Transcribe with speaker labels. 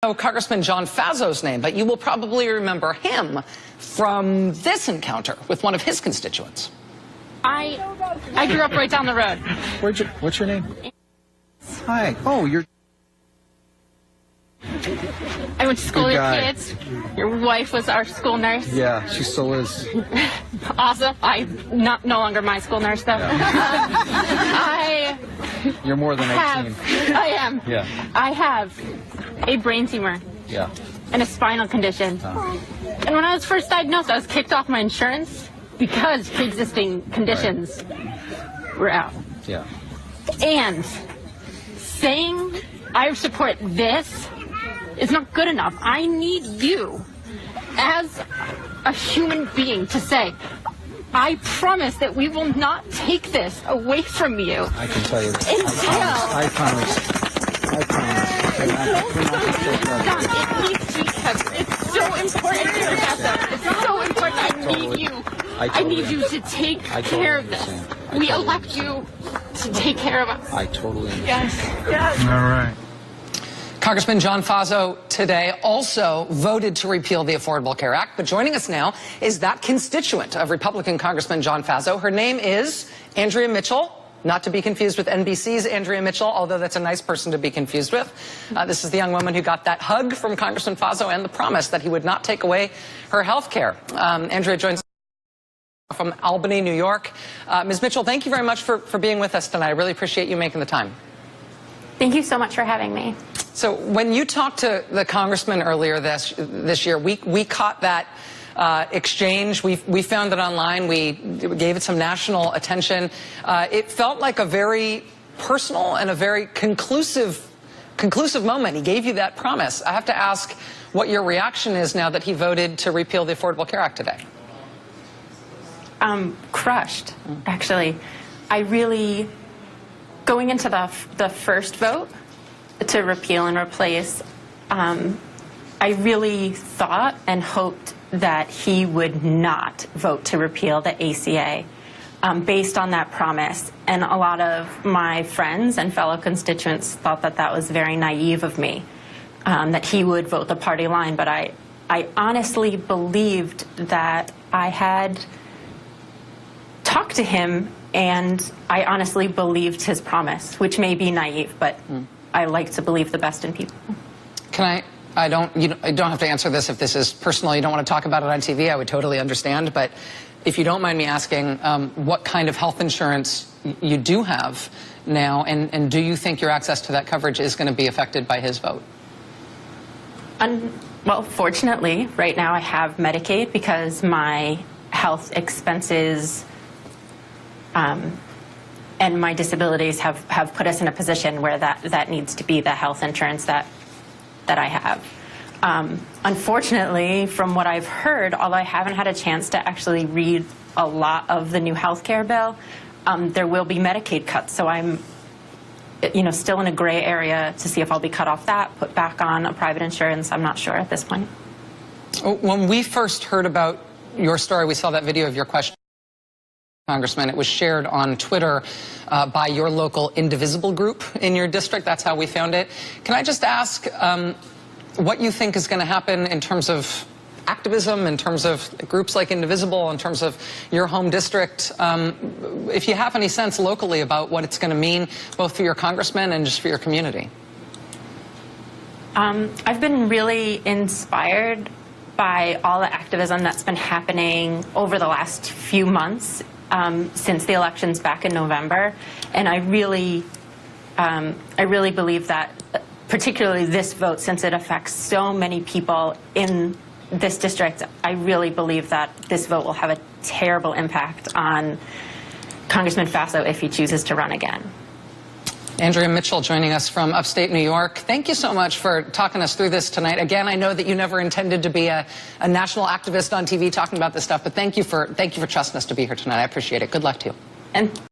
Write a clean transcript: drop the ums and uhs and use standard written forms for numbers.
Speaker 1: Know Congressman John Faso's name, but you will probably remember him from this encounter with one of his constituents.
Speaker 2: I grew up right down the road.
Speaker 3: What's your name? Hi. Oh, you're...
Speaker 2: I went to school with your kids. Your wife was our school nurse.
Speaker 3: Yeah, she still is.
Speaker 2: Awesome. I'm no longer my school nurse, though.
Speaker 3: Yeah. You're more than 18.
Speaker 2: I am.
Speaker 3: Yeah.
Speaker 2: I have a brain tumor.
Speaker 3: Yeah.
Speaker 2: And a spinal condition. And when I was first diagnosed, I was kicked off my insurance because pre-existing conditions were out.
Speaker 3: Yeah.
Speaker 2: And saying I support this is not good enough. I need you as a human being to say, I promise that we will not take this away from you.
Speaker 3: I can tell you that. I promise.
Speaker 2: It needs to be kept. It's so important to Vanessa. It's so important. I need you. I need you to take care of this. We elect you to take care of us.
Speaker 3: I totally understand.
Speaker 2: Yes.
Speaker 3: All right.
Speaker 1: Congressman John Faso today also voted to repeal the Affordable Care Act, but joining us now is that constituent of Republican Congressman John Faso. Her name is Andrea Mitchell, not to be confused with NBC's Andrea Mitchell, although that's a nice person to be confused with. This is the young woman who got that hug from Congressman Faso and the promise that he would not take away her health care. Andrea joins from Albany, New York. Ms. Mitchell, thank you very much for being with us tonight. I really appreciate you making the time.
Speaker 2: Thank you so much for having me.
Speaker 1: So when you talked to the congressman earlier this year, we caught that exchange. We found it online. We gave it some national attention. It felt like a very personal and a very conclusive moment. He gave you that promise. I have to ask what your reaction is now that he voted to repeal the Affordable Care Act today.
Speaker 2: Crushed, actually. I really, going into the first vote to repeal and replace, I really thought and hoped that he would not vote to repeal the ACA based on that promise. And a lot of my friends and fellow constituents thought that that was very naive of me, that he would vote the party line. But I honestly believed that I had talked to him, and I honestly believed his promise, which may be naive, but I like to believe the best in people.
Speaker 1: Can I don't have to answer this if this is personal. You don't want to talk about it on TV. I would totally understand. But if you don't mind me asking, what kind of health insurance you do have now, and do you think your access to that coverage is going to be affected by his vote?
Speaker 2: Well, fortunately, right now I have Medicaid because my health expenses and my disabilities have put us in a position where that needs to be the health insurance that I have. Unfortunately, from what I've heard, although I haven't had a chance to actually read a lot of the new health care bill, there will be Medicaid cuts. So I'm still in a gray area to see if I'll be cut off that, put back on a private insurance. I'm not sure at this point.
Speaker 1: When we first heard about your story, we saw that video of your question, Congressman. It was shared on Twitter by your local Indivisible group in your district. That's how we found it. Can I just ask what you think is going to happen in terms of activism, in terms of groups like Indivisible, in terms of your home district? If you have any sense locally about what it's going to mean, both for your congressman and just for your community.
Speaker 2: I've been really inspired by all the activism that's been happening over the last few months since the elections back in November, and I really believe that, particularly this vote, since it affects so many people in this district, I really believe that this vote will have a terrible impact on Congressman Faso if he chooses to run again.
Speaker 1: Andrea Mitchell joining us from upstate New York. Thank you so much for talking us through this tonight. Again, I know that you never intended to be a national activist on TV talking about this stuff, but thank you for trusting us to be here tonight. I appreciate it. Good luck to you.
Speaker 2: And